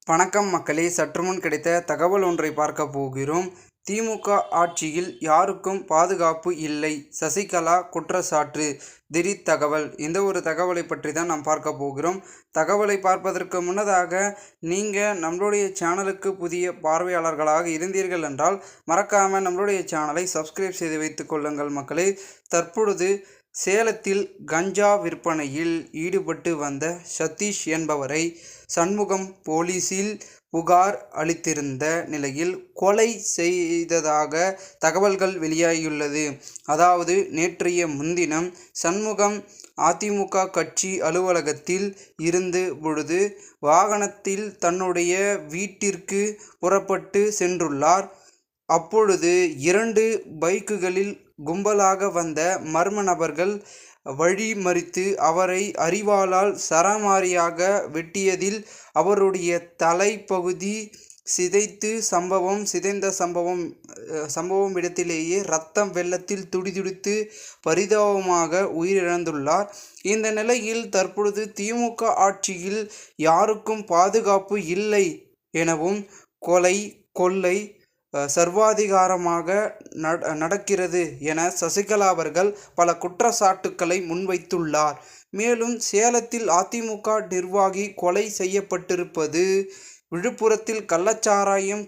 வணக்கம் மக்களே, சற்றுமுன் கிடைத்த தகவல் ஒன்றை பார்க்க போகிறோம். திமுக ஆட்சியில் யாருக்கும் பாதுகாப்பு இல்லை, சசிகலா குற்றச்சாட்டு. திடீர் தகவல். இந்த ஒரு தகவலை பற்றி தான் நாம் பார்க்க போகிறோம். தகவலை பார்ப்பதற்கு முன்னதாக நீங்கள் நம்மளுடைய சேனலுக்கு புதிய பார்வையாளர்களாக இருந்தீர்கள் என்றால் மறக்காமல் நம்மளுடைய சேனலை சப்ஸ்கிரைப் செய்து வைத்துக் கொள்ளுங்கள் மக்களே. தற்பொழுது சேலத்தில் கஞ்சா விற்பனையில் ஈடுபட்டு வந்த சதீஷ் என்பவரை சண்முகம் போலீசில் புகார் அளித்திருந்த நிலையில் கொலை செய்ததாக தகவல்கள் வெளியாகியுள்ளது. அதாவது நேற்றைய முன்தினம் சண்முகம் அதிமுக கட்சி அலுவலகத்தில் இருந்த பொழுது வாகனத்தில் தன்னுடைய வீட்டிற்கு புறப்பட்டு சென்றுள்ளார். அப்பொழுது 2 பைக்குகளில் கும்பலாக வந்த மர்ம நபர்கள் வழிமறித்து அவரை அரிவாளால் சரமாரியாக வெட்டியதில் அவருடைய தலைப்பகுதி சிதைந்த சம்பவம் இடத்திலேயே இரத்தம் வெள்ளத்தில் துடிதுடித்து பரிதாபமாக உயிரிழந்துள்ளார். இந்த நிலையில் தற்பொழுது திமுக ஆட்சியில் யாருக்கும் பாதுகாப்பு இல்லை எனவும் கொலை கொள்ளை சர்வாதிகாரமாக நடக்கிறது என சசிகலா அவர்கள் பல குற்றச்சாட்டுக்களை முன்வைத்துள்ளார். மேலும் சேலத்தில் அதிமுக நிர்வாகி கொலை செய்யப்பட்டிருப்பது, விழுப்புரத்தில் கள்ளச்சாராயம்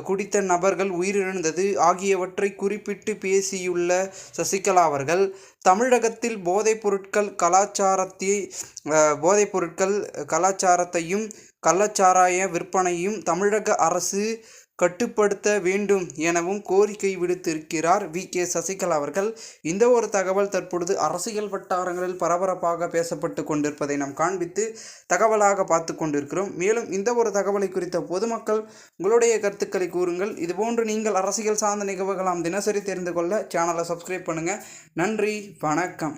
குடித்த நபர்கள் உயிரிழந்தது ஆகியவற்றை குறிப்பிட்டு பேசியுள்ள சசிகலா அவர்கள் தமிழகத்தில் போதைப்பொருட்கள் கலாச்சாரத்தையும் கள்ளச்சாராய விற்பனையும் தமிழக அரசு கட்டுப்படுத்த வேண்டும் எனவும் கோரிக்கை விடுத்திருக்கிறார் சசிகலா அவர்கள். இந்த ஒரு தகவல் தற்பொழுது அரசியல் வட்டாரங்களில் பரபரப்பாக பேசப்பட்டு கொண்டிருப்பதை நாம் காண்பித்து தகவலாக பார்த்து கொண்டிருக்கிறோம். மேலும் இந்த ஒரு தகவலை குறித்த பொதுமக்கள் உங்களுடைய கருத்துக்களை கூறுங்கள். இதுபோன்று நீங்கள் அரசியல் சார்ந்த நிகழ்வுகளாம் தினசரி தெரிந்து கொள்ள சேனலை சப்ஸ்கிரைப் பண்ணுங்கள். நன்றி, வணக்கம்.